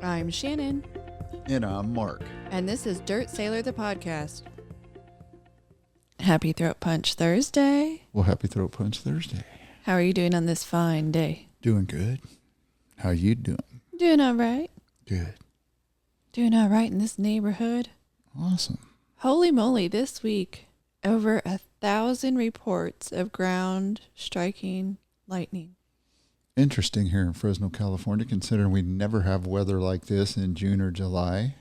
I'm Shannon. And I'm Mark. And this is Dirt Sailor, the podcast. Happy Throat Punch Thursday. Well, happy Throat Punch Thursday. How are you doing on this fine day? Doing good. How you doing? Doing all right. Good. Doing all right in this neighborhood. Awesome. Holy moly, this week, over 1,000 reports of ground striking lightning. Interesting here in Fresno, California, considering we never have weather like this in June or July.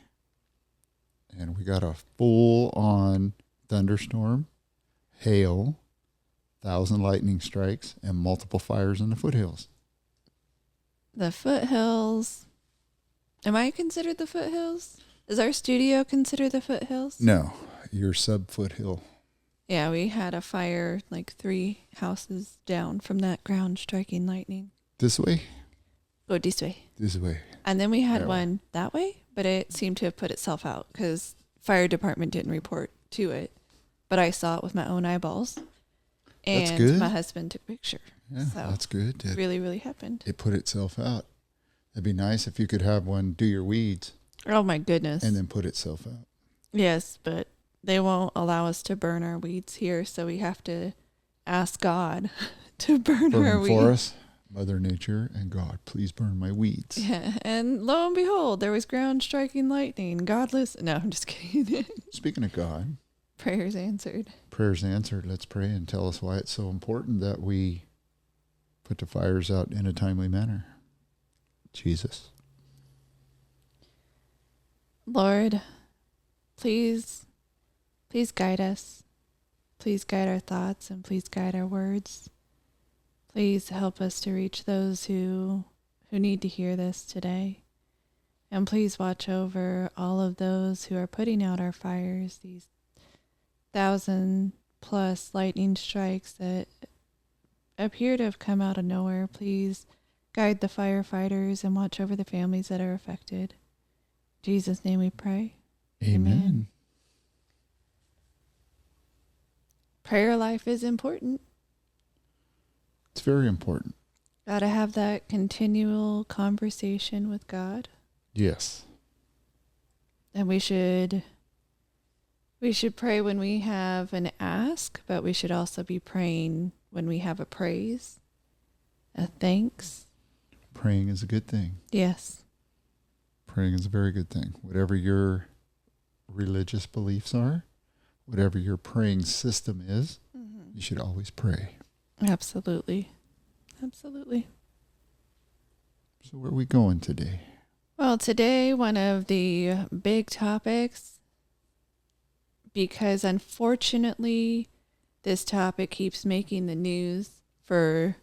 And we got a full-on thunderstorm, hail, 1,000 lightning strikes, and multiple fires in the foothills. The foothills. Am I considered the foothills? Is our studio considered the foothills? No, you're sub-foothill. Yeah, we had a fire like 3 houses down from that ground striking lightning. This way? Go this way. This way. And then we had one that way, but it seemed to have put itself out because fire department didn't report to it. But I saw it with my own eyeballs. And that's good. My husband took a picture. Yeah, so that's good. It really happened. It put itself out. It'd be nice if you could have one do your weeds. Oh, my goodness. And then put itself out. Yes, but they won't allow us to burn our weeds here, so we have to ask God to burn our weeds. For us, Mother Nature and God, please burn my weeds. Yeah, and lo and behold, there was ground striking lightning. God listen. No, I'm just kidding. Speaking of God. Prayers answered. Prayers answered. Let's pray and tell us why it's so important that we put the fires out in a timely manner. Jesus. Lord, please guide us. Please guide our thoughts and please guide our words. Please help us to reach those who need to hear this today. And please watch over all of those who are putting out our fires, these 1,000+ lightning strikes that appear to have come out of nowhere. Please guide the firefighters and watch over the families that are affected. In Jesus' name we pray. Amen. Prayer life is important. It's very important. Got to have that continual conversation with God. Yes. And we should pray when we have an ask, but we should also be praying when we have a praise, a thanks. Praying is a good thing. Yes. Praying is a very good thing. Whatever your religious beliefs are, whatever your praying system is, you should always pray. Absolutely. Absolutely. So where are we going today? Well, today, one of the big topics, because unfortunately, this topic keeps making the news for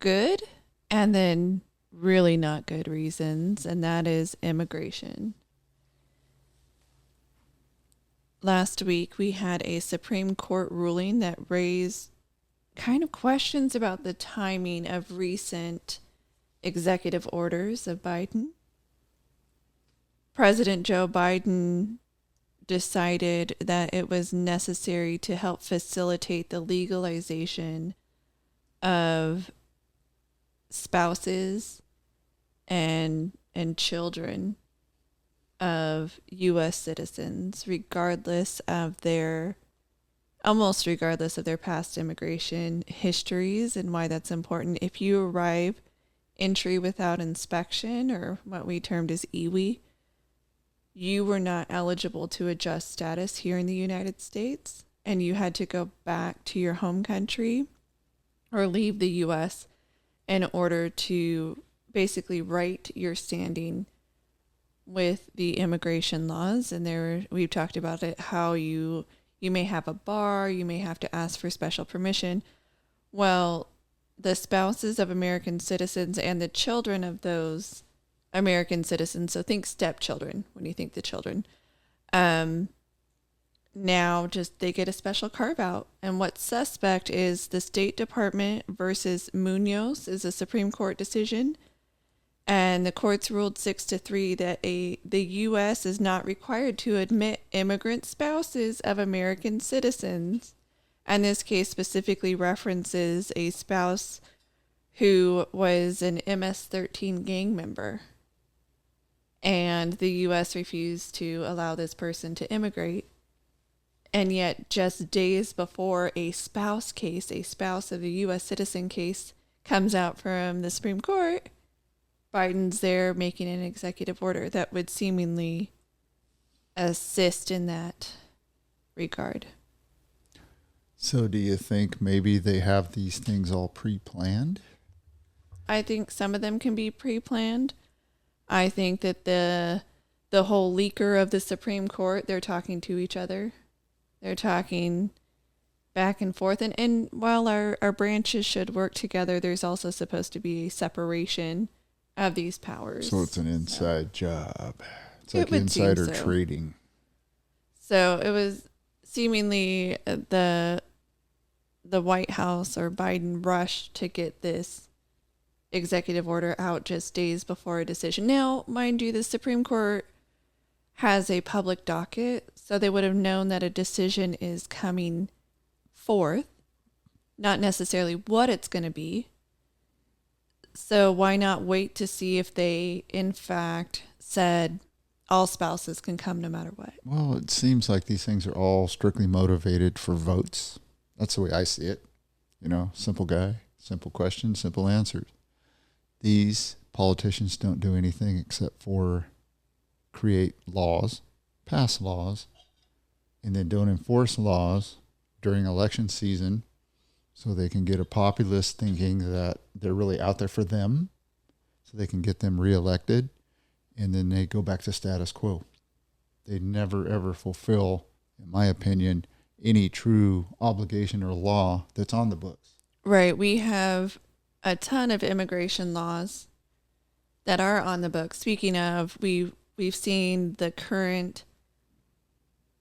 good and then really not good reasons, and that is immigration. Last week, we had a Supreme Court ruling that raised kind of questions about the timing of recent executive orders of Biden. President Joe Biden decided that it was necessary to help facilitate the legalization of spouses and children of U.S. citizens, almost regardless of their past immigration histories, and why that's important. If you arrive entry without inspection, or what we termed as EWI, you were not eligible to adjust status here in the United States, and you had to go back to your home country or leave the U.S. in order to basically right your standing with the immigration laws. And we've talked about it, how you may have a bar, you may have to ask for special permission. Well, the spouses of American citizens and the children of those American citizens, so think stepchildren when you think the children, now just they get a special carve out. And what's suspect is the State Department versus Munoz is a Supreme Court decision. And the courts ruled 6-3 that the U.S. is not required to admit immigrant spouses of American citizens. And this case specifically references a spouse who was an MS-13 gang member. and the U.S. refused to allow this person to immigrate. And yet, just days before a spouse case, a spouse of a U.S. citizen case, comes out from the Supreme Court, Biden's there making an executive order that would seemingly assist in that regard. So do you think maybe they have these things all pre-planned? I think some of them can be pre-planned. I think that the whole leaker of the Supreme Court, they're talking to each other. They're talking back and forth. And while our branches should work together, there's also supposed to be a separation of these powers. So it's an inside job. It's like insider trading. So it was seemingly the White House or Biden rushed to get this executive order out just days before a decision. Now, mind you, the Supreme Court has a public docket, so they would have known that a decision is coming forth, not necessarily what it's going to be. So why not wait to see if they, in fact, said all spouses can come no matter what? Well, it seems like these things are all strictly motivated for votes. That's the way I see it. You know, simple guy, simple questions, simple answers. These politicians don't do anything except for create laws, pass laws, and then don't enforce laws during election season so they can get a populace thinking that they're really out there for them so they can get them reelected, and then they go back to status quo. They never, ever fulfill, in my opinion, any true obligation or law that's on the books. Right. We have a ton of immigration laws that are on the books. Speaking of, we've seen the current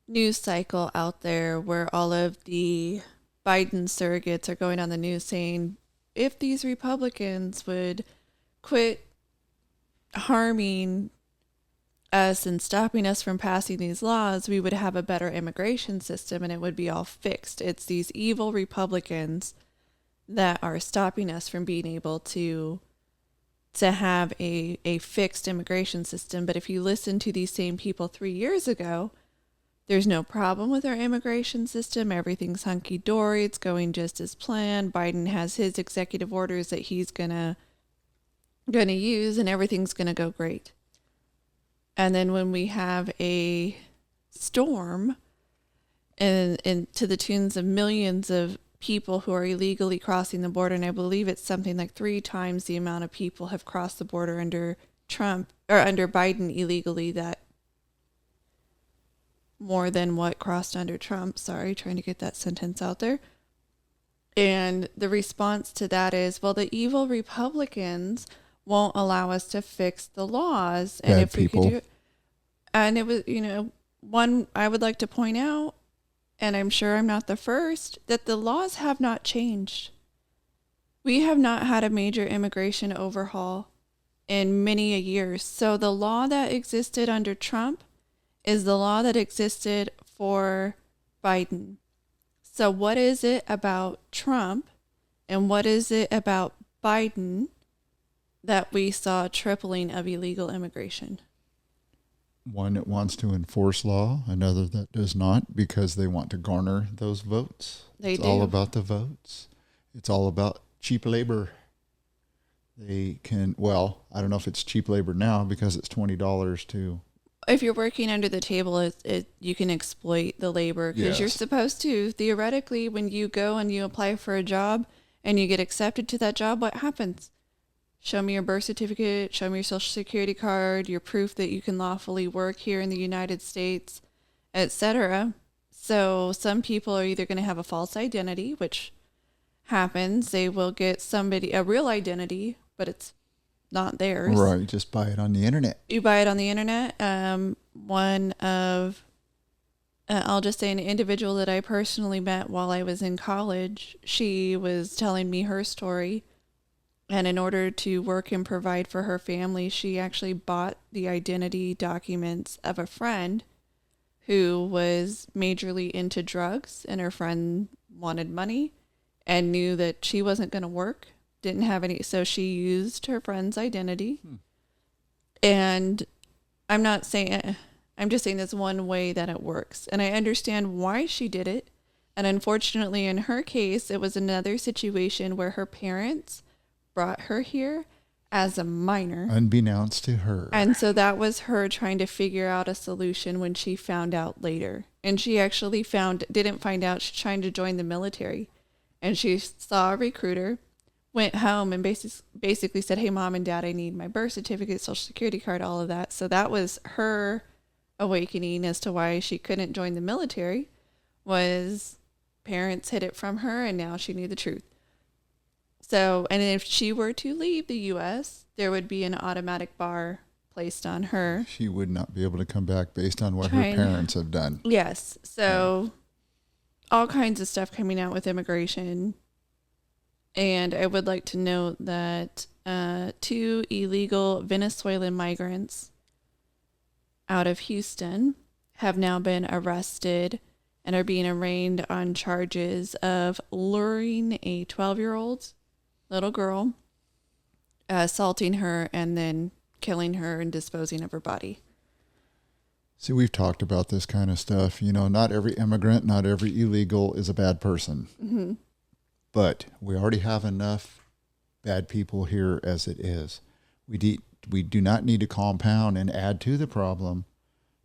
news cycle out there where all of the Biden surrogates are going on the news saying, if these Republicans would quit harming us and stopping us from passing these laws, we would have a better immigration system and it would be all fixed. It's these evil Republicans that are stopping us from being able to have a fixed immigration system. But if you listen to these same people 3 years ago, there's no problem with our immigration system. Everything's hunky-dory. It's going just as planned. Biden has his executive orders that he's gonna use, and everything's gonna go great. And then when we have a storm and to the tunes of millions of people who are illegally crossing the border, and I believe it's something like 3 times the amount of people have crossed the border under Trump or under Biden illegally, that more than what crossed under Trump. Sorry, trying to get that sentence out there. And the response to that is, well, the evil Republicans won't allow us to fix the laws. And Bad if we people. could do it. And it was, one I would like to point out, and I'm sure I'm not the first, that the laws have not changed. We have not had a major immigration overhaul in many a years. So the law that existed under Trump is the law that existed for Biden. So what is it about Trump and what is it about Biden that we saw a tripling of illegal immigration? One that wants to enforce law, another that does not because they want to garner those votes. It's all about the votes. It's all about cheap labor. They can, well, I don't know if it's cheap labor now because it's $20 to... If you're working under the table, you can exploit the labor because you're supposed to. Theoretically, when you go and you apply for a job and you get accepted to that job, what happens? Show me your birth certificate, show me your social security card, your proof that you can lawfully work here in the United States, etc. So some people are either going to have a false identity, which happens. They will get a real identity, but it's not theirs. Right, just buy it on the internet. You buy it on the internet. I'll just say an individual that I personally met while I was in college, she was telling me her story. And in order to work and provide for her family, she actually bought the identity documents of a friend who was majorly into drugs, and her friend wanted money and knew that she wasn't going to work, didn't have any. So she used her friend's identity and I'm not saying, I'm just saying that's one way that it works. And I understand why she did it. And unfortunately, in her case, it was another situation where her parents brought her here as a minor. Unbeknownst to her. And so that was her trying to figure out a solution when she found out later. And she actually didn't find out, she's trying to join the military. And she saw a recruiter, went home and basically said, hey, mom and dad, I need my birth certificate, social security card, all of that. So that was her awakening as to why she couldn't join the military, was parents hid it from her and now she knew the truth. So, and if she were to leave the U.S., there would be an automatic bar placed on her. She would not be able to come back based on what her parents have done. Yes. So all kinds of stuff coming out with immigration. And I would like to note that 2 illegal Venezuelan migrants out of Houston have now been arrested and are being arraigned on charges of luring a 12-year-old little girl, assaulting her, and then killing her and disposing of her body. See, we've talked about this kind of stuff. You know, not every immigrant, not every illegal is a bad person. Mm-hmm. But we already have enough bad people here as it is. We do not need to compound and add to the problem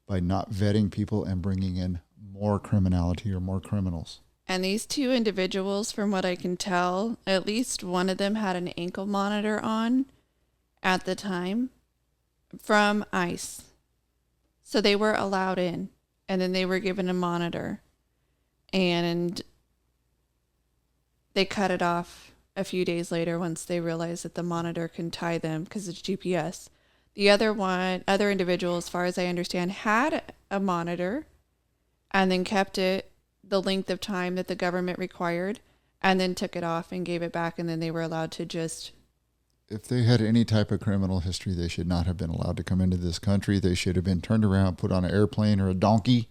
by not vetting people and bringing in more criminality or more criminals. And these 2 individuals, from what I can tell, at least one of them had an ankle monitor on at the time from ICE. So they were allowed in, and then they were given a monitor, and they cut it off a few days later once they realized that the monitor can tie them because it's GPS. The other individual, as far as I understand, had a monitor and then kept it the length of time that the government required, and then took it off and gave it back, and then they were allowed to just... If they had any type of criminal history, they should not have been allowed to come into this country. They should have been turned around, put on an airplane or a donkey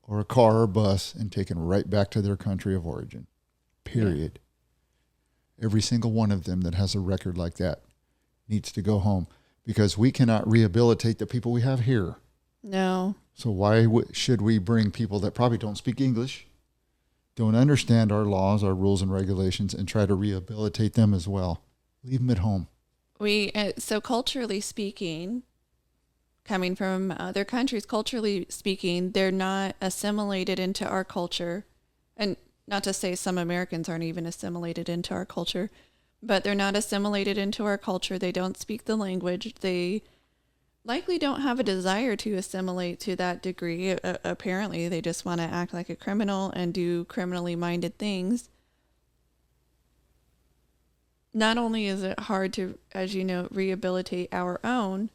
or a car or bus, and taken right back to their country of origin. Period. Yeah. Every single one of them that has a record like that needs to go home, because we cannot rehabilitate the people we have here. No. So why should we bring people that probably don't speak English, don't understand our laws, our rules and regulations, and try to rehabilitate them as well? Leave them at home. So culturally speaking, coming from other countries, culturally speaking, they're not assimilated into our culture. And not to say some Americans aren't even assimilated into our culture, but they're not assimilated into our culture. They don't speak the language. They likely don't have a desire to assimilate to that degree. Apparently, they just want to act like a criminal and do criminally minded things. Not only is it hard to, as you know, rehabilitate our own,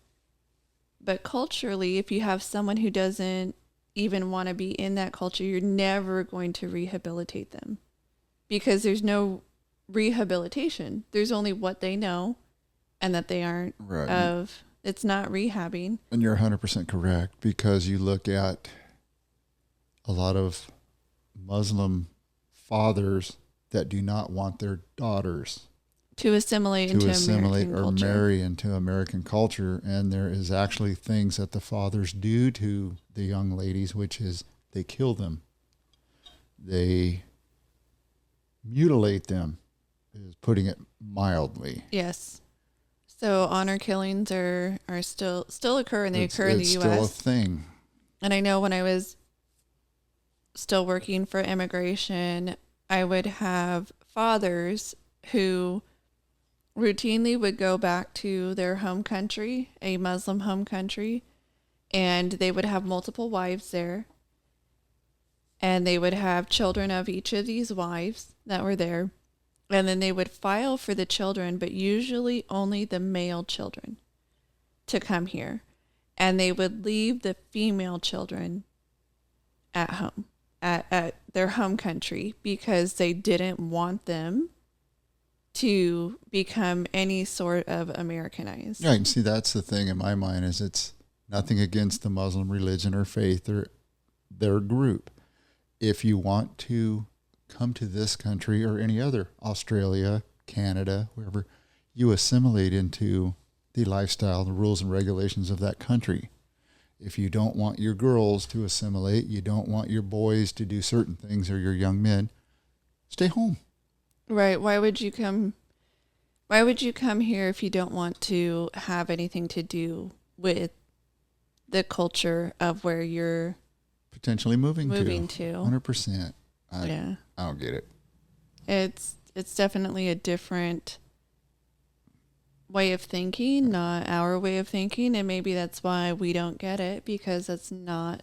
but culturally, if you have someone who doesn't even want to be in that culture, you're never going to rehabilitate them, because there's no rehabilitation. There's only what they know and that they aren't of. It's not rehabbing. And you're 100% correct, because you look at a lot of Muslim fathers that do not want their daughters to assimilate into American or culture. Marry into American culture. And there is actually things that the fathers do to the young ladies, which is they kill them. They mutilate them, is putting it mildly. Yes. So honor killings are still occur, and they occur in the U.S. It's still a thing. And I know when I was still working for immigration, I would have fathers who routinely would go back to their home country, a Muslim home country, and they would have multiple wives there. And they would have children of each of these wives that were there. And then they would file for the children, but usually only the male children, to come here. And they would leave the female children at home, at their home country, because they didn't want them to become any sort of Americanized. Yeah, and see, that's the thing in my mind, is it's nothing against the Muslim religion or faith or their group. If you want to come to this country or any other, Australia, Canada, wherever, you assimilate into the lifestyle, the rules and regulations of that country. If you don't want your girls to assimilate, you don't want your boys to do certain things, or your young men, stay home. Right. Why would you come? Why would you come here if you don't want to have anything to do with the culture of where you're Potentially moving to? 100%. Yeah. I don't get it. It's definitely a different way of thinking, not our way of thinking, and maybe that's why we don't get it, because that's not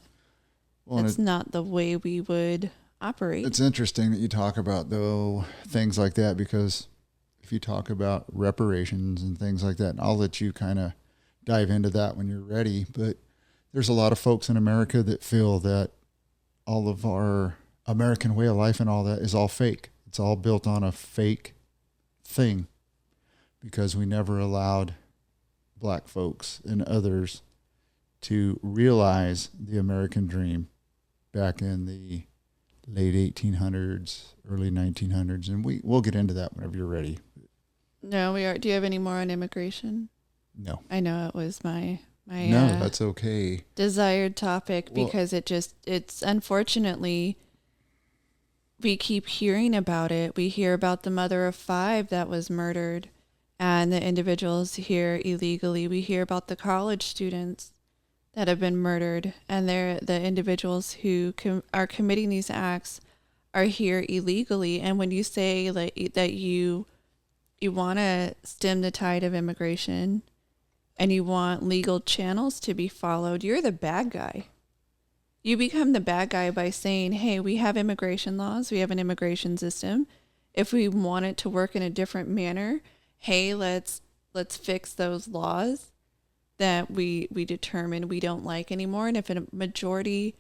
not the way we would operate. It's interesting that you talk about, though, things like that, because if you talk about reparations and things like that, and I'll let you kind of dive into that when you're ready, but there's a lot of folks in America that feel that all of our American way of life and all that is all fake. It's all built on a fake thing, because we never allowed black folks and others to realize the American dream back in the late 1800s, early 1900s. And we'll get into that whenever you're ready. No, we are. Do you have any more on immigration? No. I know it was my no, that's okay. Desired topic, because it's unfortunately, we keep hearing about it. We hear about the mother of 5 that was murdered and the individuals here illegally. We hear about the college students that have been murdered, and the individuals who are committing these acts are here illegally. And when you say that you want to stem the tide of immigration and you want legal channels to be followed, you're the bad guy. You become the bad guy by saying, hey, we have immigration laws, we have an immigration system. If we want it to work in a different manner, hey, let's fix those laws that we determine we don't like anymore. And if a majority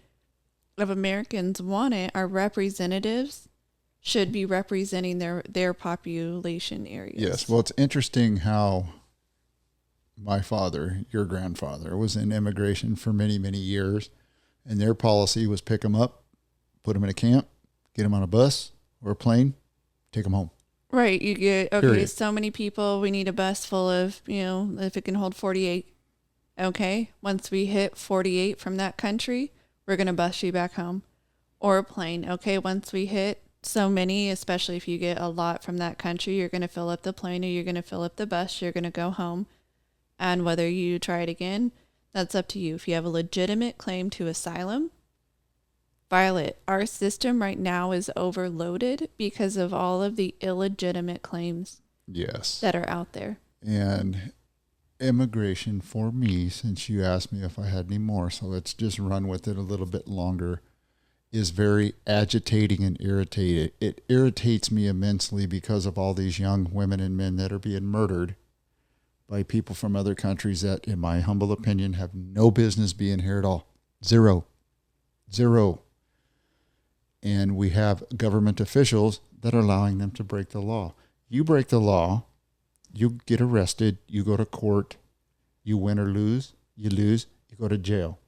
of Americans want it, our representatives should be representing their population areas. Yes. Well, it's interesting how my father, your grandfather, was in immigration for many, many years. And their policy was pick them up, put them in a camp, get them on a bus or a plane, take them home. Right. You get, okay, Period. So many people, we need a bus full of, if it can hold 48. Okay. Once we hit 48 from that country, we're going to bus you back home. Or a plane. Okay. Once we hit so many, especially if you get a lot from that country, you're going to fill up the plane or you're going to fill up the bus. You're going to go home. And whether you try it again, that's up to you. If you have a legitimate claim to asylum, file it. Our system right now is overloaded because of all of the illegitimate claims that are out there. And immigration for me, since you asked me if I had any more, so let's just run with it a little bit longer, is very agitating and irritated. It irritates me immensely because of all these young women and men that are being murdered by people from other countries that, in my humble opinion, have no business being here at all. Zero. And we have government officials that are allowing them to break the law. You break the law, you get arrested, you go to court, you win or lose, you lose, you go to jail.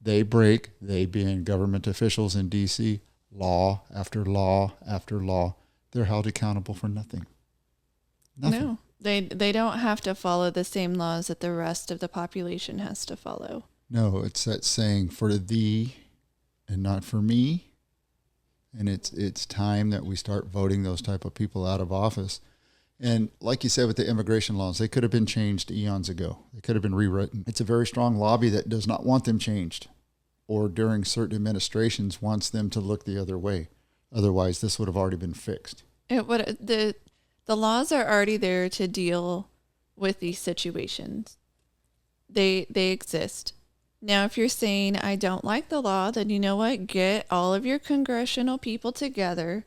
They being government officials in D.C., law after law after law, they're held accountable for nothing. No. They don't have to follow the same laws that the rest of the population has to follow. No, it's that saying, for thee and not for me. And it's time that we start voting those type of people out of office. And like you said with the immigration laws, they could have been changed eons ago. They could have been rewritten. It's a very strong lobby that does not want them changed, or during certain administrations wants them to look the other way. Otherwise, this would have already been fixed. The laws are already there to deal with these situations. They exist. Now, if you're saying, I don't like the law, then you know what? Get all of your congressional people together,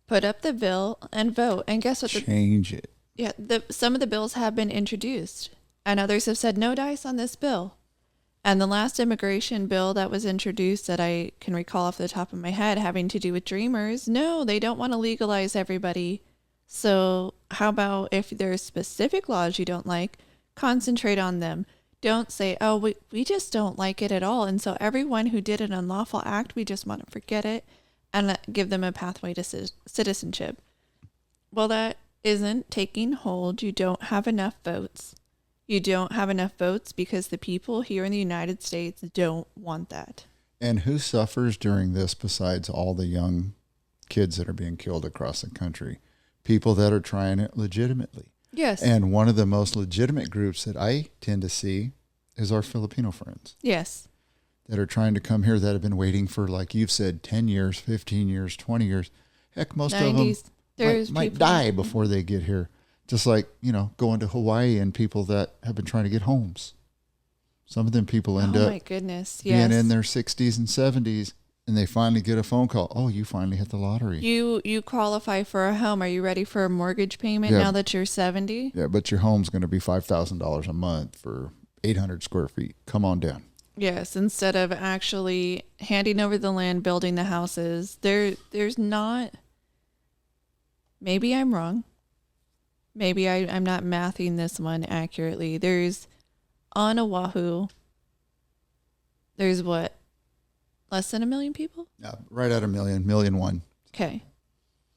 put up the bill, and vote. And guess what? Change it. Yeah, some of the bills have been introduced, and others have said, no dice on this bill. And the last immigration bill that was introduced that I can recall off the top of my head having to do with Dreamers, no, they don't want to legalize everybody. So how about if there's specific laws you don't like, concentrate on them. Don't say, oh, we just don't like it at all. And so everyone who did an unlawful act, we just want to forget it and give them a pathway to citizenship. Well, that isn't taking hold. You don't have enough votes. You don't have enough votes because the people here in the United States don't want that. And who suffers during this besides all the young kids that are being killed across the country? People that are trying it legitimately. Yes. And one of the most legitimate groups that I tend to see is our Filipino friends. Yes. That are trying to come here that have been waiting for, like you've said, 10 years, 15 years, 20 years. Heck, most 90s, of them might die before they get here. Just like, going to Hawaii and people that have been trying to get homes. Some of them people end up my goodness. being Yes. in their 60s and 70s, and they finally get a phone call. Oh, you finally hit the lottery. You qualify for a home. Are you ready for a mortgage payment now that you're 70? Yeah, but your home's going to be $5,000 a month for 800 square feet. Come on down. Yes, instead of actually handing over the land, building the houses, there's not. Maybe I'm wrong. Maybe I'm not mathing this one accurately. There's on Oahu. There's what? Less than 1 million people? Yeah, right at 1 million, 1,000,001. Okay.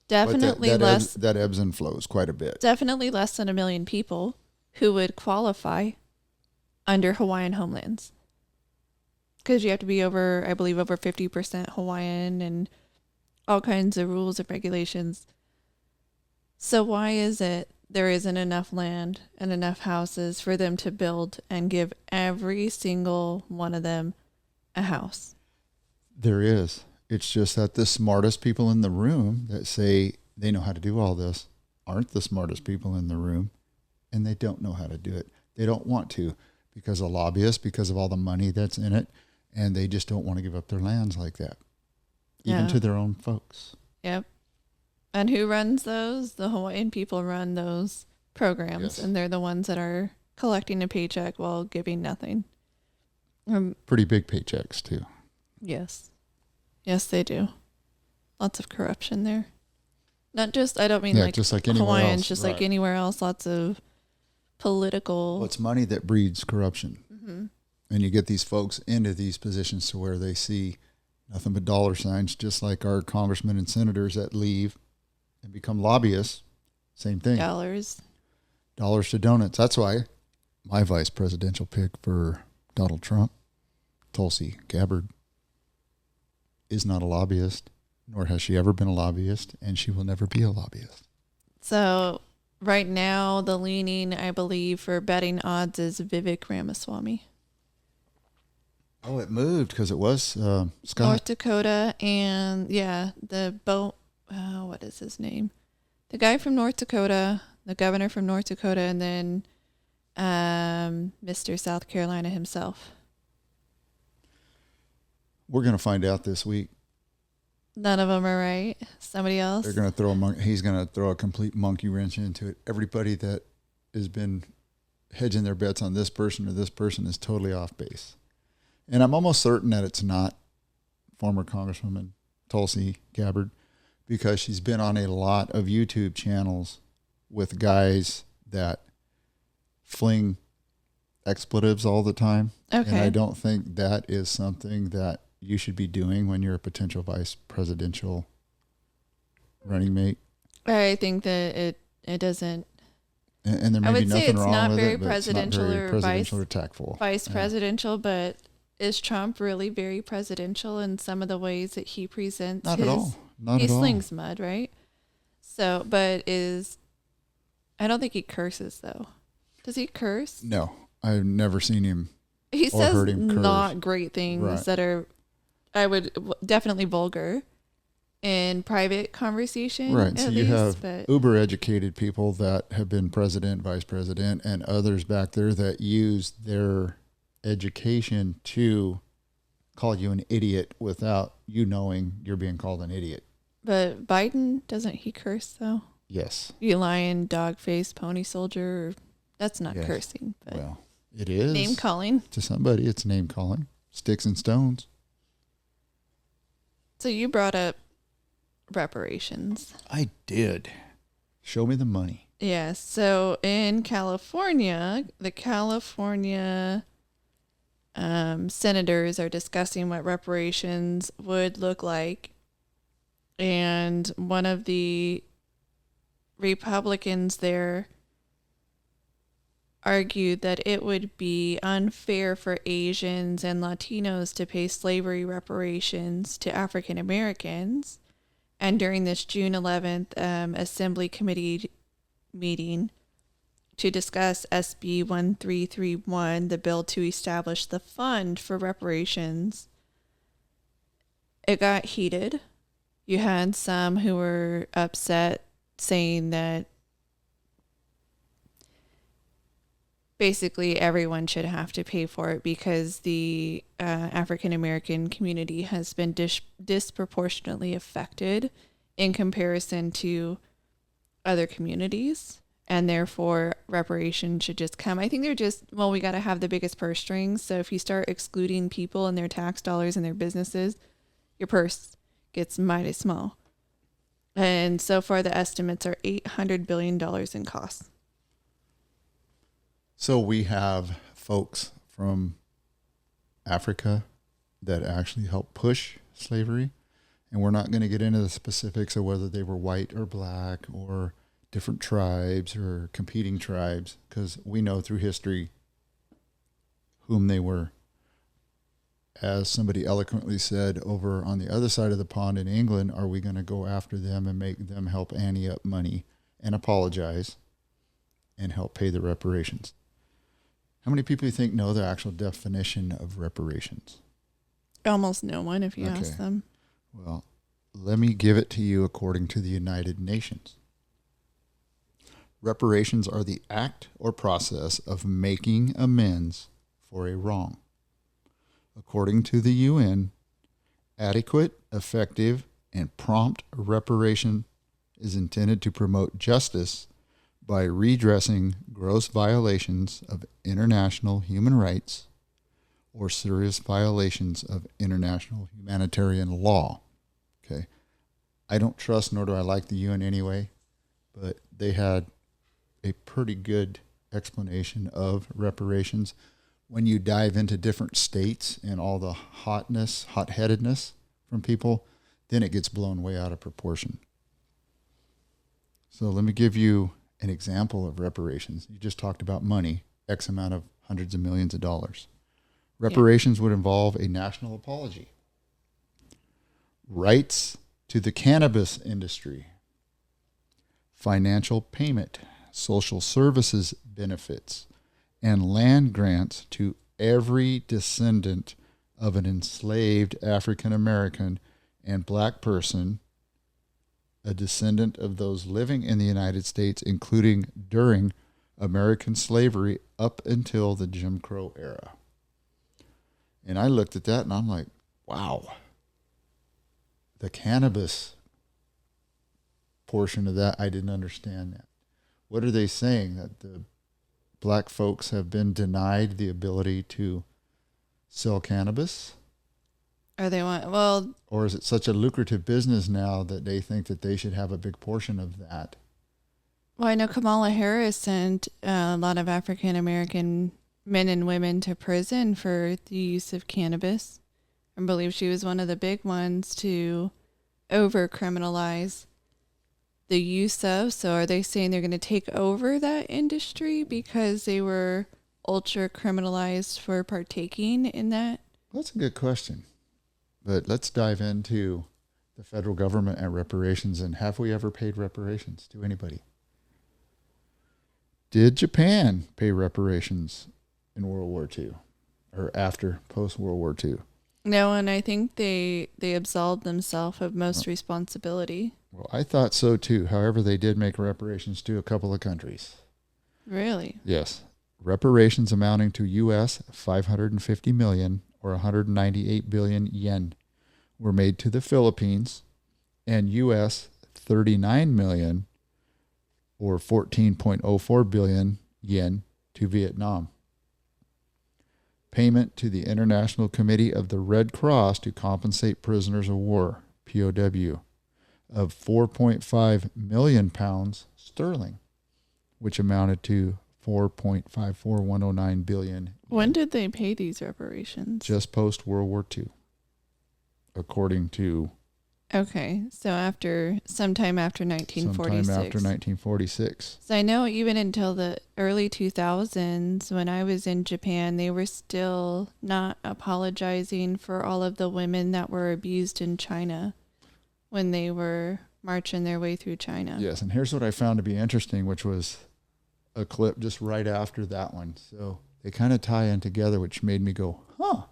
Definitely that less. That ebbs and flows quite a bit. Definitely less than 1 million people who would qualify under Hawaiian homelands. Because you have to be over 50% Hawaiian and all kinds of rules and regulations. So why is it there isn't enough land and enough houses for them to build and give every single one of them a house? There is. It's just that the smartest people in the room that say they know how to do all this aren't the smartest people in the room, and they don't know how to do it. They don't want to because of lobbyists, because of all the money that's in it, and they just don't want to give up their lands like that, even to their own folks. Yep. And who runs those? The Hawaiian people run those programs, and they're the ones that are collecting a paycheck while giving nothing. Pretty big paychecks, too. Yes. Yes, they do. Lots of corruption there. Not just, I don't mean just like Hawaiians, else. Just like anywhere else, lots of political. Well, it's money that breeds corruption. Mm-hmm. And you get these folks into these positions to where they see nothing but dollar signs, just like our congressmen and senators that leave and become lobbyists. Same thing. Dollars to donuts. That's why my vice presidential pick for Donald Trump, Tulsi Gabbard, is not a lobbyist, nor has she ever been a lobbyist, and she will never be a lobbyist. So right now, the leaning, I believe, for betting odds is Vivek Ramaswamy. Oh, it moved because it was Scott. North Dakota and, what is his name? The guy from North Dakota, the governor from North Dakota, and then Mr. South Carolina himself. We're going to find out this week. None of them are right. Somebody else? They're going to throw he's going to throw a complete monkey wrench into it. Everybody that has been hedging their bets on this person or this person is totally off base. And I'm almost certain that it's not former Congresswoman Tulsi Gabbard, because she's been on a lot of YouTube channels with guys that fling expletives all the time. Okay. And I don't think that is something that you should be doing when you're a potential vice presidential running mate. I think that it doesn't. And there may be nothing wrong with it, but it's not very presidential or tactful. Vice presidential, but is Trump really very presidential in some of the ways that he presents? Not at all. Not at all. He slings mud, right? So, I don't think he curses though. Does he curse? No, I've never seen him. He says heard him curse. Not great things that are, I would definitely vulgar in private conversation. Right. So you have uber educated people that have been president, vice president, and others back there that use their education to call you an idiot without you knowing you're being called an idiot. But Biden, doesn't he curse though? Yes. You lion, dog face, pony soldier. That's not cursing. But well, it is. Name calling. To somebody, it's name calling. Sticks and stones. So you brought up reparations. I did. Show me the money. Yes. So in California, the California senators are discussing what reparations would look like. And one of the Republicans there argued that it would be unfair for Asians and Latinos to pay slavery reparations to African Americans. And during this June 11th Assembly Committee meeting to discuss SB 1331, the bill to establish the fund for reparations, it got heated. You had some who were upset, saying that basically everyone should have to pay for it because the African American community has been disproportionately affected in comparison to other communities, and therefore reparation should just come. I think they're just, well, we got to have the biggest purse strings. So if you start excluding people and their tax dollars and their businesses, your purse gets mighty small. And so far the estimates are $800 billion in costs. So we have folks from Africa that actually helped push slavery, and we're not going to get into the specifics of whether they were white or black or different tribes or competing tribes, because we know through history whom they were. As somebody eloquently said, over on the other side of the pond in England, are we going to go after them and make them help ante up money and apologize and help pay the reparations? How many people do you think know the actual definition of reparations? Almost no one, if you ask them. Well, let me give it to you according to the United Nations. Reparations are the act or process of making amends for a wrong. According to the UN, adequate, effective, and prompt reparation is intended to promote justice by redressing gross violations of international human rights or serious violations of international humanitarian law. Okay. I don't trust nor do I like the UN anyway, but they had a pretty good explanation of reparations. When you dive into different states and all the hot-headedness from people, then it gets blown way out of proportion. So let me give you an example of reparations. You just talked about money, X amount of hundreds of millions of dollars. Reparations would involve a national apology, rights to the cannabis industry, financial payment, social services benefits, and land grants to every descendant of an enslaved African American and black person, a descendant of those living in the United States, including during American slavery up until the Jim Crow era. And I looked at that and I'm like, wow, the cannabis portion of that, I didn't understand that. What are they saying? That the black folks have been denied the ability to sell cannabis? Or they want, well... Or is it such a lucrative business now that they think that they should have a big portion of that? Well, I know Kamala Harris sent a lot of African American men and women to prison for the use of cannabis. I believe she was one of the big ones to over-criminalize the use of. So are they saying they're going to take over that industry because they were ultra-criminalized for partaking in that? That's a good question. But let's dive into the federal government and reparations. And have we ever paid reparations to anybody? Did Japan pay reparations in World War II or after post-World War II? No, and I think they absolved themselves of most responsibility. Well, I thought so too. However, they did make reparations to a couple of countries. Really? Yes. Reparations amounting to U.S. $550 million or 198 billion yen were made to the Philippines, and U.S. $39 million or 14.04 billion yen to Vietnam. Payment to the International Committee of the Red Cross to compensate prisoners of war, POW, of 4.5 million pounds sterling, which amounted to 4.54109 billion. When did they pay these reparations? Just post World War II, according to... Okay, so sometime after sometime 1946. after 1946. So I know even until the early 2000s, when I was in Japan, they were still not apologizing for all of the women that were abused in China when they were marching their way through China. Yes, and here's what I found to be interesting, which was a clip just right after that one. So they kind of tie in together, which made me go, huh.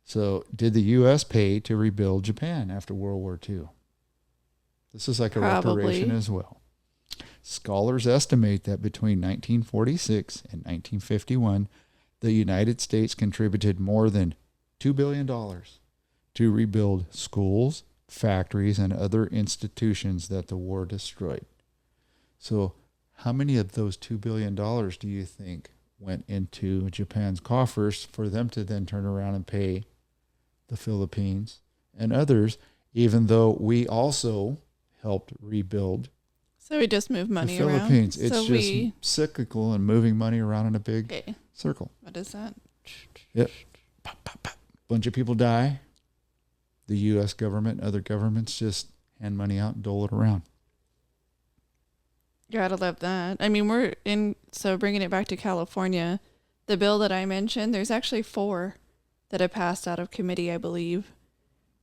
So did the U.S. pay to rebuild Japan after World War II? This is like a reparation as well. Scholars estimate that between 1946 and 1951, the United States contributed more than $2 billion to rebuild schools, factories, and other institutions that the war destroyed. So how many of those $2 billion do you think went into Japan's coffers for them to then turn around and pay the Philippines and others, even though we also helped rebuild So we just move money the around? Philippines? It's just cyclical and moving money around in a big circle. What is that? Yep. Pop, pop, pop. Bunch of people die. The U.S. government, other governments just hand money out and dole it around. Gotta love that. I mean, so bringing it back to California, the bill that I mentioned, there's actually 4 that have passed out of committee, I believe,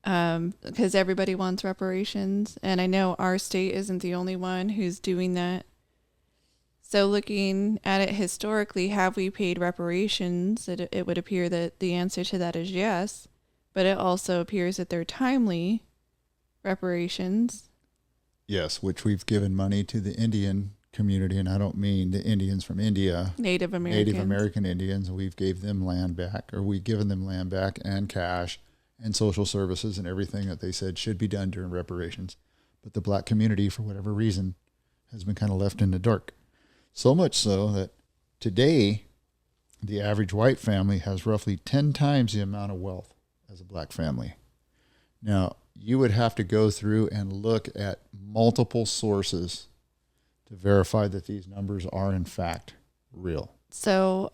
because everybody wants reparations. And I know our state isn't the only one who's doing that. So looking at it historically, have we paid reparations? It would appear that the answer to that is yes, but it also appears that they're timely reparations. Yes, which we've given money to the Indian community, and I don't mean the Indians from India. Native American Indians. We've gave them land back, or we've given them land back and cash and social services and everything that they said should be done during reparations. But the black community, for whatever reason, has been kind of left in the dark. So much so that today, the average white family has roughly 10 times the amount of wealth as a black family. Now, you would have to go through and look at multiple sources to verify that these numbers are in fact real. So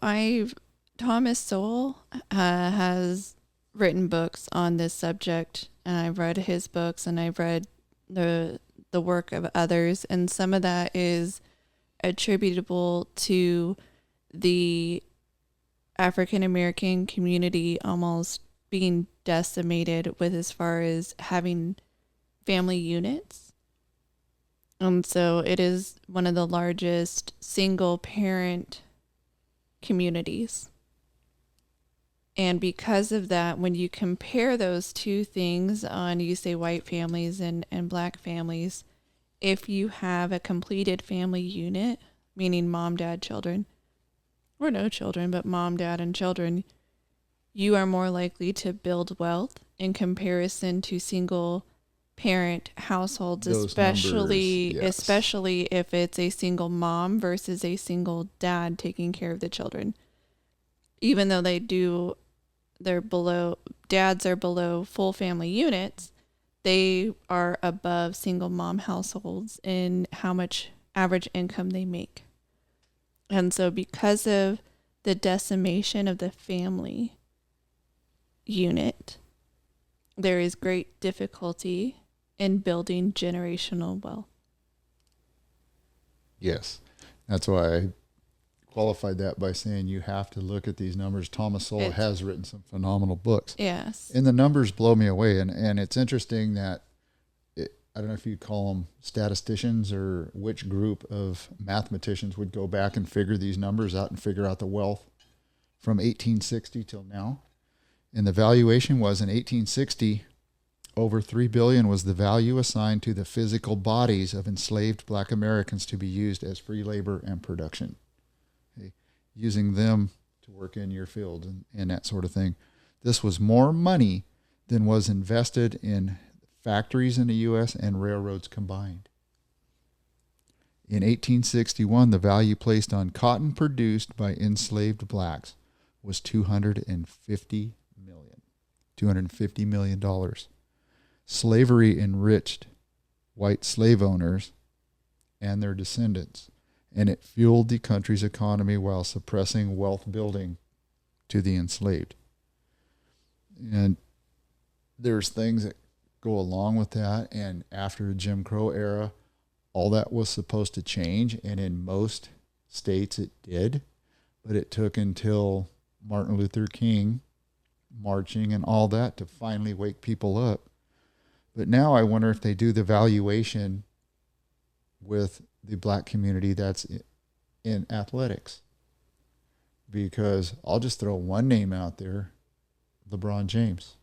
Thomas Sowell has written books on this subject, and I've read his books, and I've read the work of others, and some of that is attributable to the African American community almost being decimated with as far as having family units. And so it is one of the largest single parent communities. And because of that, when you compare those two things on, you say white families and black families, if you have a completed family unit, meaning mom, dad, children, or no children, but mom, dad, and children, you are more likely to build wealth in comparison to single parent households, especially if it's a single mom versus a single dad taking care of the children. Even though dads are below full family units, they are above single mom households in how much average income they make. And so because of the decimation of the family unit, there is great difficulty in building generational wealth. Yes. That's why I qualified that by saying you have to look at these numbers. Thomas Sowell has written some phenomenal books. Yes. And the numbers blow me away. And it's interesting that, I don't know if you'd call them statisticians or which group of mathematicians would go back and figure these numbers out and figure out the wealth from 1860 till now. And the valuation was in 1860, over $3 billion was the value assigned to the physical bodies of enslaved black Americans to be used as free labor and production. Okay. Using them to work in your field and that sort of thing. This was more money than was invested in factories in the U.S. and railroads combined. In 1861, the value placed on cotton produced by enslaved blacks was $250 million. Slavery enriched white slave owners and their descendants, and it fueled the country's economy while suppressing wealth building to the enslaved. And there's things that go along with that. And after the Jim Crow era, all that was supposed to change. And in most states it did. But it took until Martin Luther King marching and all that to finally wake people up. But now I wonder if they do the valuation with the black community that's in athletics. Because I'll just throw one name out there, LeBron James.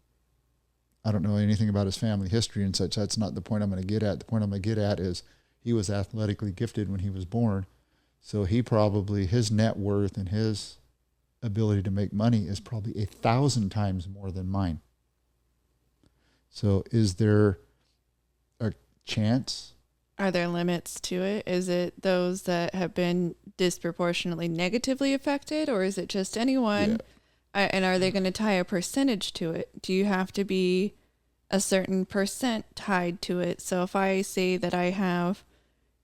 I don't know anything about his family history and such. That's not the point I'm going to get at. The point I'm going to get at is he was athletically gifted when he was born. So he probably, his net worth and his ability to make money is probably 1,000 times more than mine. So is there a chance? Are there limits to it? Is it those that have been disproportionately negatively affected, or is it just anyone? Yeah. And are they going to tie a percentage to it? Do you have to be a certain percent tied to it? So if I say that I have,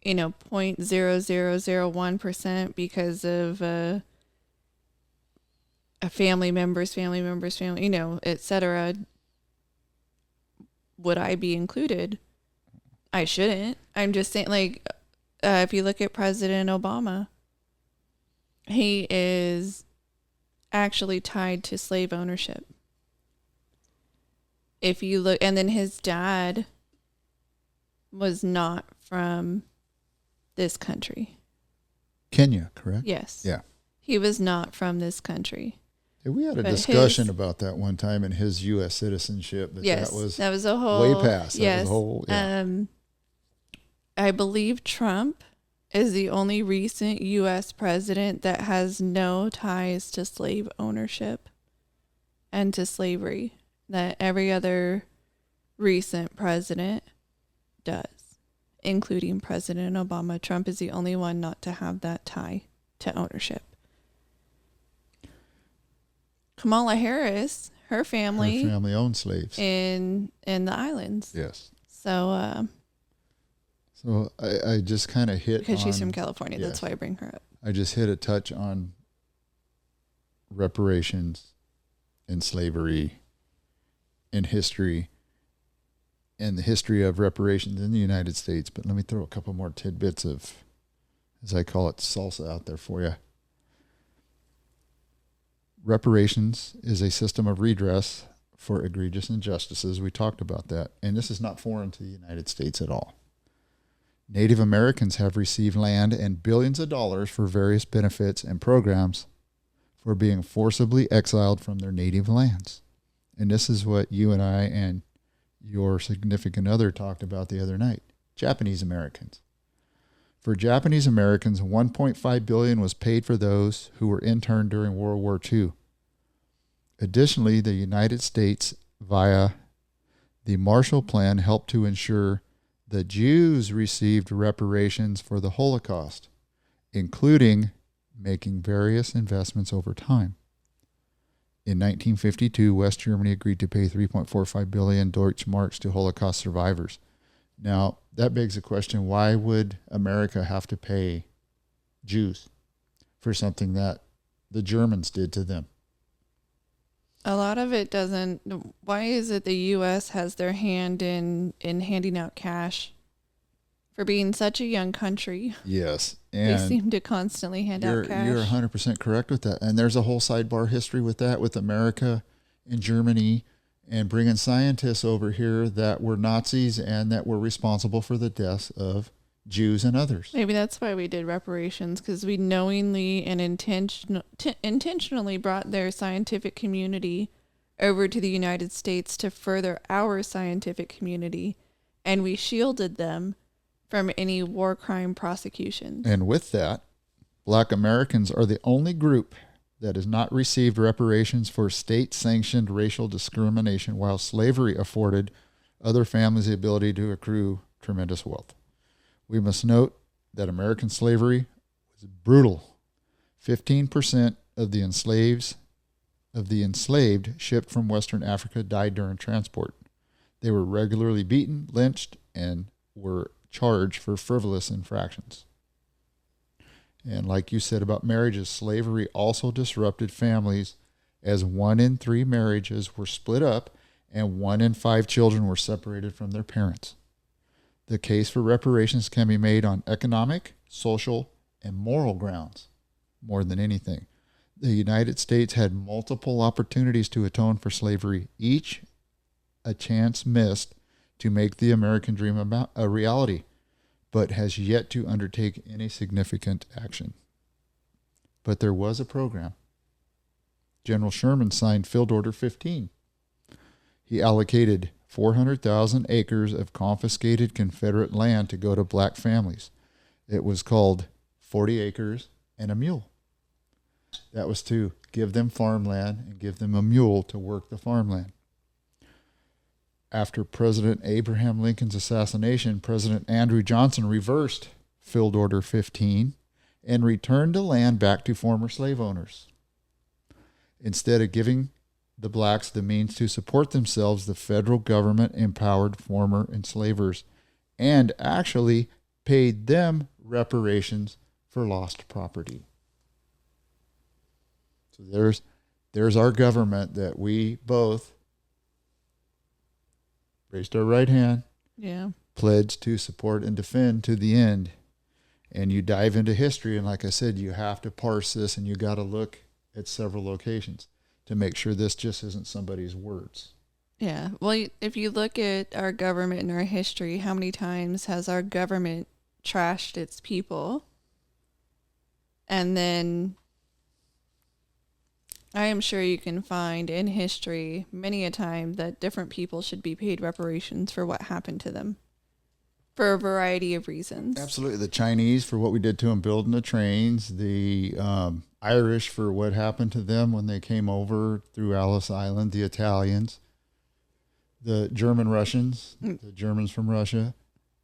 0.0001% because of a family members, et cetera, would I be included? I shouldn't. I'm just saying, if you look at President Obama, he is actually tied to slave ownership. If you look, and then his dad was not from this country. Kenya, correct? Yes. Yeah. He was not from this country. Yeah, we had a discussion about that one time in his U.S. citizenship. But yes, that was a whole way past. Yes, that was a whole, yeah. I believe Trump is the only recent U.S. president that has no ties to slave ownership and to slavery. That every other recent president does, including President Obama. Trump is the only one not to have that tie to ownership. Kamala Harris, her family owned slaves in the islands. Yes. So I just kind of hit because she's from California. Yes. That's why I bring her up. I just hit a touch on reparations and slavery in history and the history of reparations in the United States. But let me throw a couple more tidbits of, as I call it, salsa out there for you. Reparations is a system of redress for egregious injustices. We talked about that. And this is not foreign to the United States at all. Native Americans have received land and billions of dollars for various benefits and programs for being forcibly exiled from their native lands. And this is what you and I and your significant other talked about the other night. Japanese Americans. For Japanese Americans, $1.5 billion was paid for those who were interned during World War II. Additionally, the United States, via the Marshall Plan, helped to ensure the Jews received reparations for the Holocaust, including making various investments over time. In 1952, West Germany agreed to pay 3.45 billion Deutschmarks to Holocaust survivors. Now, that begs the question, why would America have to pay Jews for something that the Germans did to them? A lot of it doesn't. Why is it the U.S. has their hand in handing out cash for being such a young country? Yes. And they seem to constantly hand out cash. You're 100% correct with that. And there's a whole sidebar history with that, with America and Germany and bringing scientists over here that were Nazis and that were responsible for the deaths of Jews and others. Maybe that's why we did reparations, because we knowingly and intentionally brought their scientific community over to the United States to further our scientific community, and we shielded them from any war crime prosecutions. And with that, Black Americans are the only group that has not received reparations for state-sanctioned racial discrimination, while slavery afforded other families the ability to accrue tremendous wealth. We must note that American slavery was brutal. 15% of the enslaved shipped from Western Africa died during transport. They were regularly beaten, lynched, and were charged for frivolous infractions. And like you said about marriages, slavery also disrupted families, as 1 in 3 marriages were split up and 1 in 5 children were separated from their parents. The case for reparations can be made on economic, social, and moral grounds more than anything. The United States had multiple opportunities to atone for slavery, each a chance missed to make the American dream a reality, but has yet to undertake any significant action. But there was a program. General Sherman signed Field Order 15. He allocated 400,000 acres of confiscated Confederate land to go to black families. It was called 40 acres and a mule. That was to give them farmland and give them a mule to work the farmland. After President Abraham Lincoln's assassination, President Andrew Johnson reversed Field Order 15 and returned the land back to former slave owners. Instead of giving the blacks the means to support themselves, the federal government empowered former enslavers and actually paid them reparations for lost property. So there's our government that we both raised our right hand, pledged to support and defend to the end. And you dive into history, and like I said, you have to parse this, and you got to look at several locations to make sure this just isn't somebody's words. Yeah. Well, if you look at our government and our history, how many times has our government trashed its people? And then I am sure you can find in history many a time that different people should be paid reparations for what happened to them for a variety of reasons. Absolutely. The Chinese for what we did to them building the trains, the Irish for what happened to them when they came over through Ellis Island, the Italians, the German Russians, the Germans from Russia.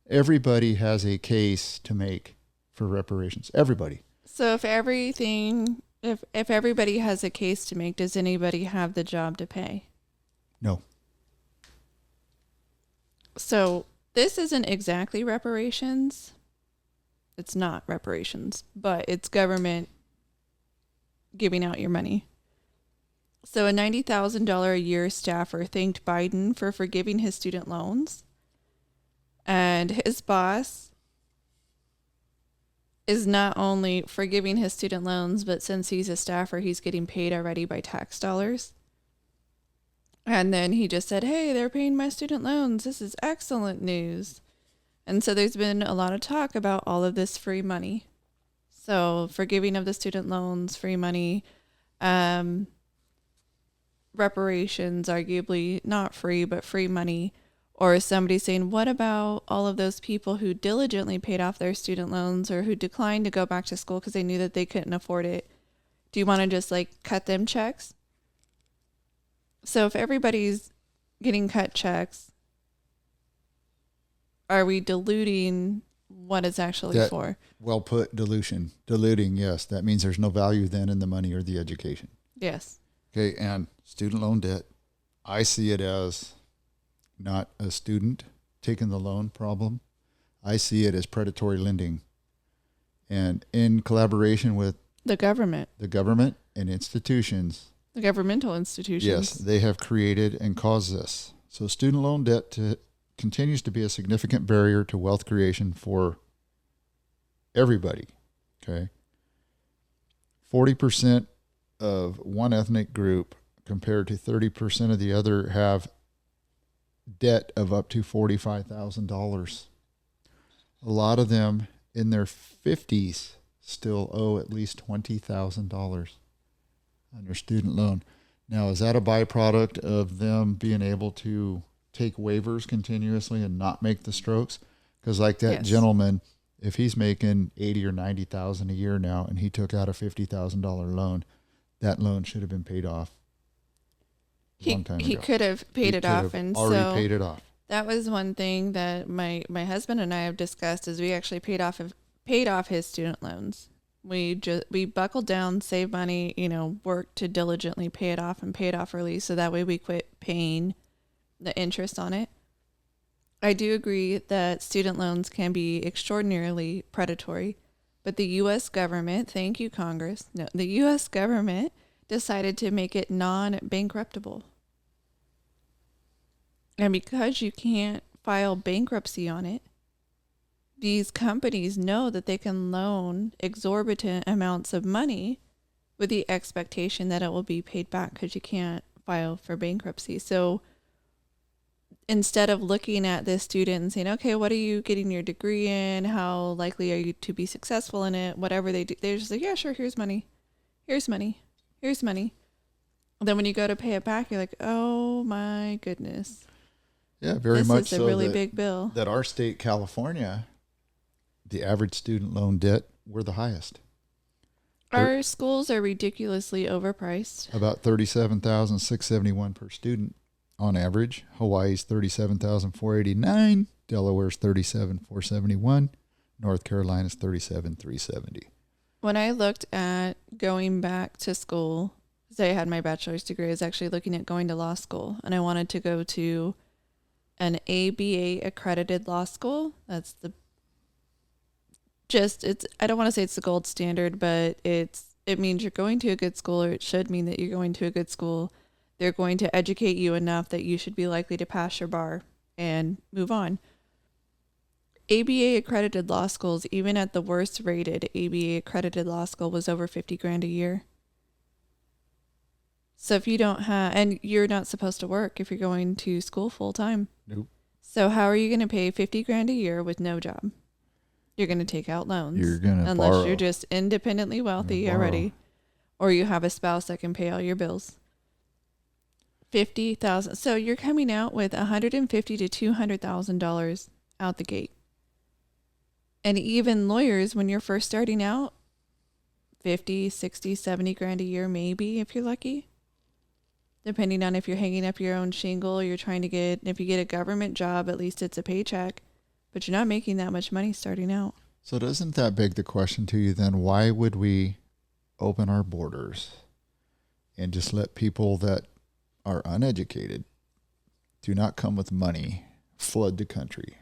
Everybody has a case to make for reparations. Everybody. So if everybody has a case to make, does anybody have the job to pay? No. So this isn't exactly reparations. It's not reparations, but it's government giving out your money. So a $90,000 a year staffer thanked Biden for forgiving his student loans. And his boss is not only forgiving his student loans, but since he's a staffer, he's getting paid already by tax dollars. And then he just said, hey, they're paying my student loans. This is excellent news. And so there's been a lot of talk about all of this free money. So forgiving of the student loans, free money, reparations, arguably not free, but free money. Or somebody saying, what about all of those people who diligently paid off their student loans or who declined to go back to school because they knew that they couldn't afford it? Do you want to just cut them checks? So if everybody's getting cut checks, are we diluting what it's actually for? Well put, diluting, yes. That means there's no value then in the money or the education. Yes. Okay, and student loan debt, I see it as not a student taking the loan problem. I see it as predatory lending. And in collaboration with the government and institutions, the governmental institutions. Yes, they have created and caused this. So student loan debt continues to be a significant barrier to wealth creation for everybody. Okay. 40% of one ethnic group compared to 30% of the other have debt of up to $45,000. A lot of them in their 50s still owe at least $20,000 on their student loan. Now, is that a byproduct of them being able to take waivers continuously and not make the strokes? Because like that gentleman, if he's making $80,000 or $90,000 a year now and he took out a $50,000 loan, that loan should have been paid off. He could have paid it off, and already paid it off. That was one thing that my husband and I have discussed is we actually paid off his student loans. We buckled down, saved money, worked to diligently pay it off and pay it off early, so that way we quit paying the interest on it. I do agree that student loans can be extraordinarily predatory, but the U.S. government, thank you, Congress, the U.S. government decided to make it non-bankruptable. And because you can't file bankruptcy on it, these companies know that they can loan exorbitant amounts of money with the expectation that it will be paid back because you can't file for bankruptcy. So instead of looking at this student and saying, okay, what are you getting your degree in? How likely are you to be successful in it? Whatever they do, they're just like, yeah, sure, here's money. Here's money. Here's money. And then when you go to pay it back, you're like, oh my goodness. Yeah, very this much is a really big bill. That our state, California, the average student loan debt, we're the highest. Our schools are ridiculously overpriced. About $37,671 per student on average. Hawaii's $37,489. Delaware's $37,471. North Carolina's $37,370. When I looked at going back to school, because I had my bachelor's degree, I was actually looking at going to law school, and I wanted to go to an ABA accredited law school. That's I don't want to say it's the gold standard, but it means you're going to a good school, or it should mean that you're going to a good school. They're going to educate you enough that you should be likely to pass your bar and move on. ABA accredited law schools, even at the worst rated ABA accredited law school, was over $50,000 a year. So if you don't have, and you're not supposed to work if you're going to school full time. Nope. So how are you going to pay $50,000 a year with no job? You're going to take out loans. You're going to unless borrow. you're just independently wealthy already, or you have a spouse that can pay all your bills. $50,000. So you're coming out with $150,000 to $200,000 out the gate. And even lawyers, when you're first starting out, 50, 60, 70 grand a year, maybe, if you're lucky. Depending on if you're hanging up your own shingle, you're trying to if you get a government job, at least it's a paycheck. But you're not making that much money starting out. So doesn't that beg the question to you then, why would we open our borders and just let people that are uneducated, do not come with money, flood the country?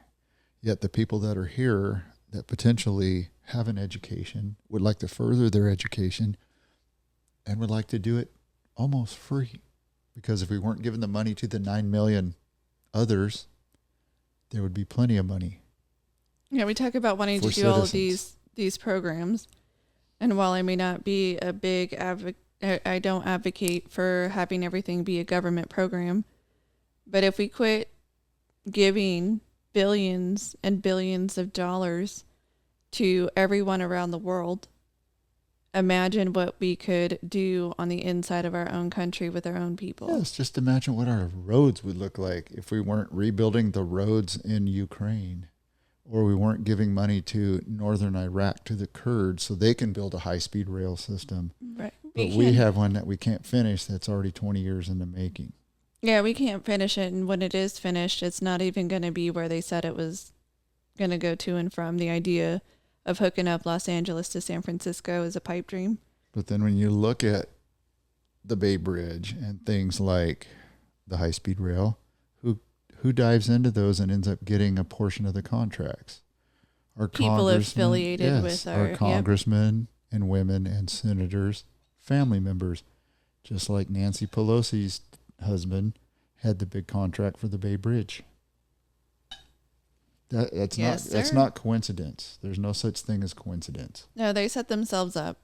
Yet the people that are here that potentially have an education, would like to further their education, and would like to do it almost free. Because if we weren't giving the money to the 9 million others, there would be plenty of money. Yeah, we talk about wanting to do all of these programs. And while I may not be a big advocate, I don't advocate for having everything be a government program. But if we quit giving billions and billions of dollars to everyone around the world, imagine what we could do on the inside of our own country with our own people. Yes, just imagine what our roads would look like if we weren't rebuilding the roads in Ukraine, or we weren't giving money to northern Iraq, to the Kurds, so they can build a high-speed rail system. Right. But we have one that we can't finish that's already 20 years in the making. Yeah, we can't finish it, and when it is finished, it's not even going to be where they said it was going to go to and from. The idea of hooking up Los Angeles to San Francisco is a pipe dream. But then when you look at the Bay Bridge and things like the high-speed rail, who dives into those and ends up getting a portion of the contracts? Our people affiliated with our congressmen and women and senators, family members, just like Nancy Pelosi's husband had the big contract for the Bay Bridge. That's not coincidence. There's no such thing as coincidence. No, they set themselves up.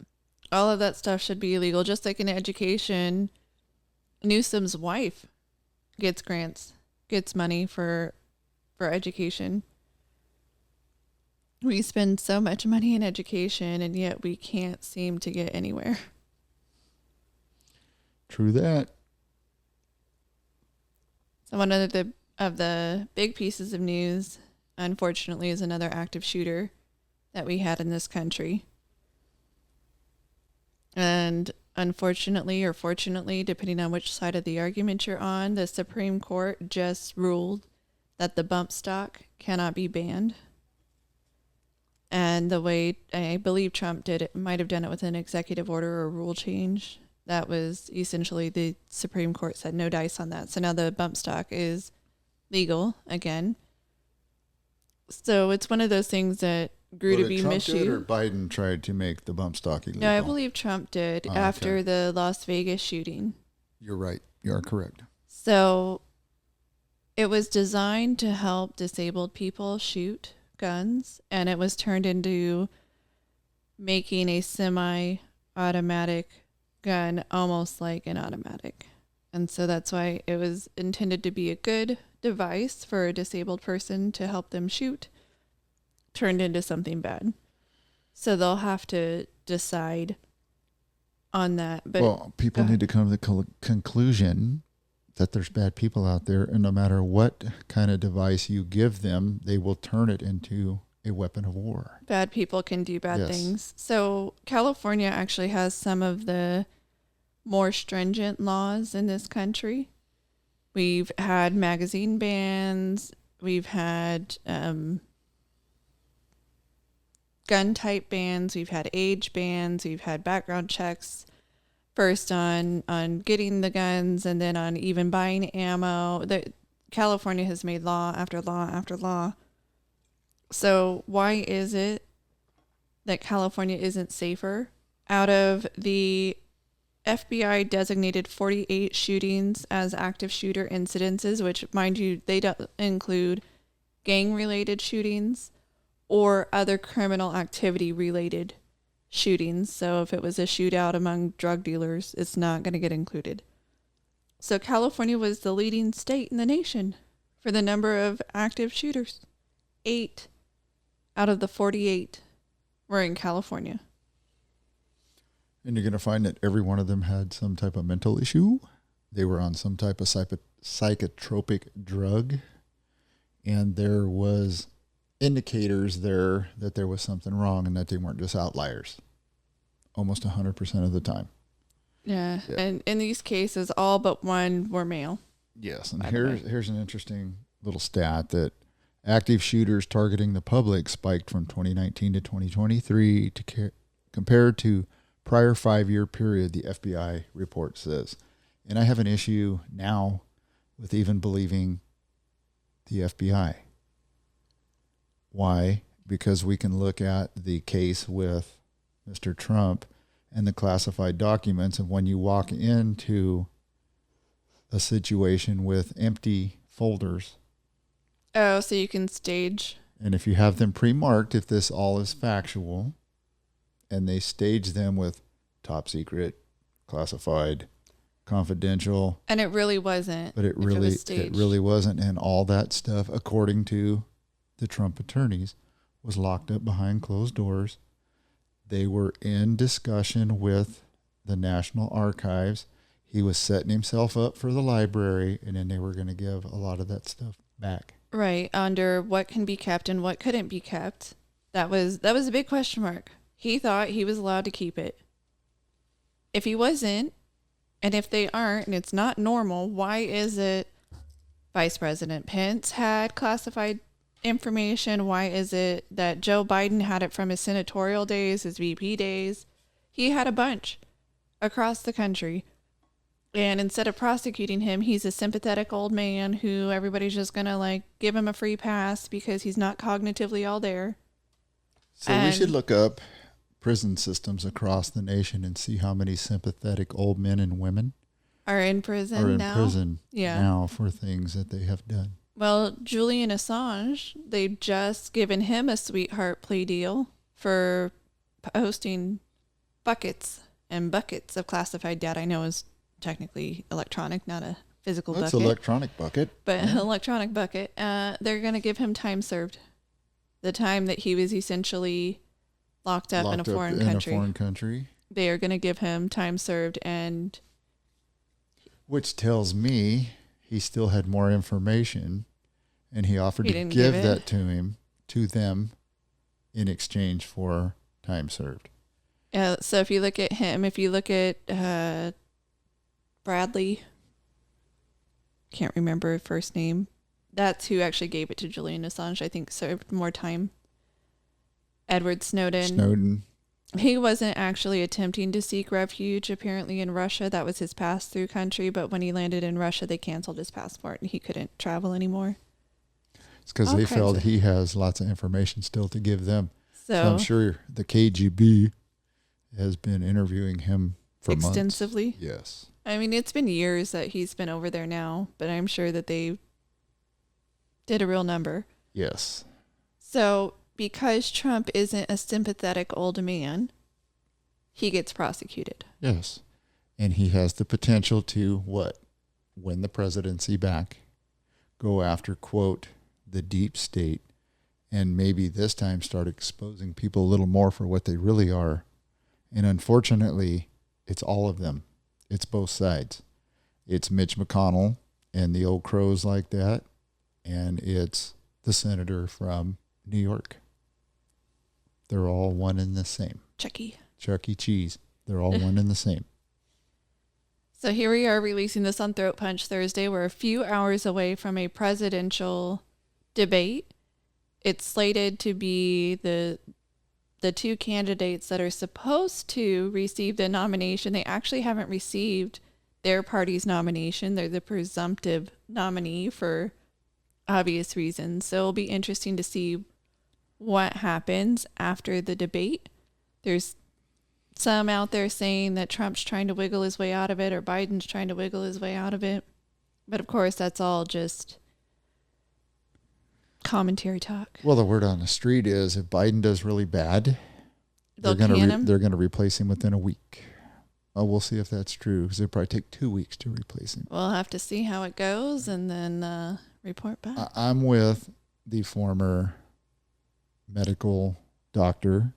All of that stuff should be illegal. Just like in education, Newsom's wife gets grants, gets money for education. We spend so much money in education, and yet we can't seem to get anywhere. True that. So one of the big pieces of news, unfortunately, is another active shooter that we had in this country. And unfortunately, or fortunately, depending on which side of the argument you're on, the Supreme Court just ruled that the bump stock cannot be banned. And the way I believe Trump did it, might have done it with an executive order or rule change. That was essentially the Supreme Court said no dice on that. So now the bump stock is legal again. So it's one of those things that grew to be misused. Or Biden tried to make the bump stock illegal? No, I believe Trump did after the Las Vegas shooting. You're right. You are correct. So It was designed to help disabled people shoot guns, and it was turned into making a semi-automatic gun almost like an automatic. And so that's why it was intended to be a good device for a disabled person to help them shoot, turned into something bad. So they'll have to decide on that. But well, people need to come to the conclusion that there's bad people out there, and no matter what kind of device you give them, they will turn it into a weapon of war. bad people can do bad Yes. things. So California actually has some of the more stringent laws in this country. We've had magazine bans. We've had gun type bans. We've had age bans. We've had background checks. First on getting the guns, and then on even buying ammo. California has made law after law after law. So why is it that California isn't safer? Out of the FBI designated 48 shootings as active shooter incidences, which, mind you, they don't include gang-related shootings or other criminal activity-related shootings. So if it was a shootout among drug dealers, it's not going to get included. So California was the leading state in the nation for the number of active shooters. 8 out of the 48 were in California. And you're going to find that every one of them had some type of mental issue. They were on some type of psychotropic drug. And there was indicators there that there was something wrong and that they weren't just outliers. Almost 100% of the time. Yeah. And in these cases, all but one were male. Yes. And here's an interesting little stat that active shooters targeting the public spiked from 2019 to 2023 compared to prior 5-year period, the FBI report says. And I have an issue now with even believing the FBI. Why? Because we can look at the case with Mr. Trump and the classified documents, and when you walk into a situation with empty folders. Oh, so you can stage. And if you have them pre-marked, if this all is factual, and they stage them with top secret, classified, confidential. And it really wasn't. But it really wasn't. And all that stuff, according to the Trump attorneys, was locked up behind closed doors. They were in discussion with the National Archives. He was setting himself up for the library, and then they were going to give a lot of that stuff back. Right, under what can be kept and what couldn't be kept. That was a big question mark. He thought he was allowed to keep it. If he wasn't, and if they aren't, and it's not normal, why is it Vice President Pence had classified information? Why is it that Joe Biden had it from his senatorial days, his VP days? He had a bunch across the country. And instead of prosecuting him, he's a sympathetic old man who everybody's just going to give him a free pass because he's not cognitively all there. So we should look up prison systems across the nation and see how many sympathetic old men and women are in prison now for things that they have done. Well, Julian Assange, they've just given him a sweetheart plea deal for posting buckets and buckets of classified data. I know is technically electronic, not a physical bucket. That's electronic bucket. But an electronic bucket. They're going to give him time served. The time that he was essentially locked up in a foreign country. They are going to give him time served, and which tells me he still had more information, and he offered to give that to them in exchange for time served. So if you look at him, if you look at Bradley, can't remember his first name. That's who actually gave it to Julian Assange. I think served more time. Edward Snowden. He wasn't actually attempting to seek refuge apparently in Russia. That was his pass-through country. But when he landed in Russia, they canceled his passport and he couldn't travel anymore. It's because they felt he has lots of information still to give them. So I'm sure the KGB has been interviewing him for extensively. Months. Yes. I mean, it's been years that he's been over there now, but I'm sure that they did a real number. Yes. So because Trump isn't a sympathetic old man, he gets prosecuted. Yes. And he has the potential to what? Win the presidency back, go after, quote, the deep state, and maybe this time start exposing people a little more for what they really are. And unfortunately, it's all of them. It's both sides. It's Mitch McConnell and the old crows like that, and it's the senator from New York. They're all one and the same. Chuck E. Cheese. They're all one and the same. So here we are releasing this on Throat Punch Thursday. We're a few hours away from a presidential debate. It's slated to be the two candidates that are supposed to receive the nomination. They actually haven't received their party's nomination. They're the presumptive nominee for obvious reasons. So it'll be interesting to see what happens after the debate. There's some out there saying that Trump's trying to wiggle his way out of it or Biden's trying to wiggle his way out of it. But of course, that's all just commentary talk. Well, the word on the street is if Biden does really bad, they're going to replace him within a week. Oh, we'll see if that's true because it'll probably take 2 weeks to replace him. We'll have to see how it goes and then report back. I'm with the former medical doctor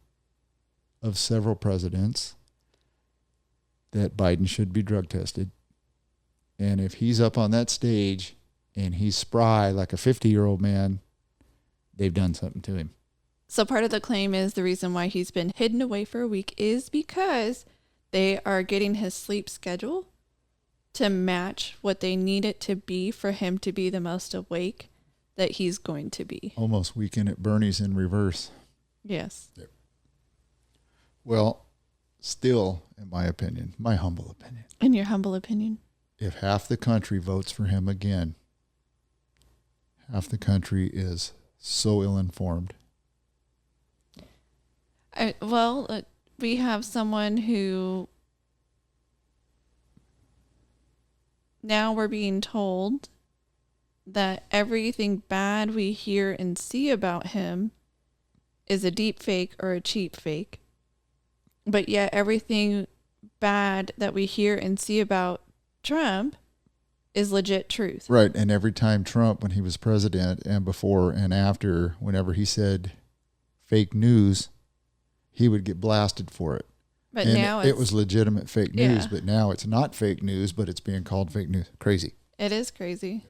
of several presidents that Biden should be drug tested. And if he's up on that stage and he's spry like a 50-year-old man, they've done something to him. So part of the claim is the reason why he's been hidden away for a week is because they are getting his sleep schedule to match what they need it to be for him to be the most awake that he's going to be. Almost Weekend at Bernie's in reverse. Yes. Yep. Well, still, in my opinion, my humble opinion. In your humble opinion? If half the country votes for him again, half the country is so ill-informed. We have someone who now we're being told that everything bad we hear and see about him is a deep fake or a cheap fake. But yet everything bad that we hear and see about Trump is legit truth. Right. And every time Trump, when he was president and before and after, whenever he said fake news, he would get blasted for it. But and now it was legitimate fake news, yeah. But now it's not fake news, but it's being called fake news. Crazy. It is crazy.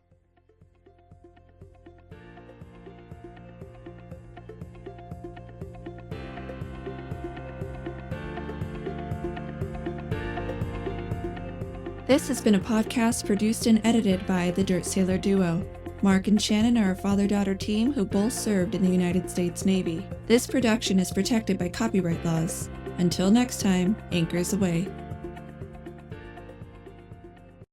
This has been a podcast produced and edited by the Dirt Sailor Duo. Mark and Shannon are a father-daughter team who both served in the United States Navy. This production is protected by copyright laws. Until next time, anchors away.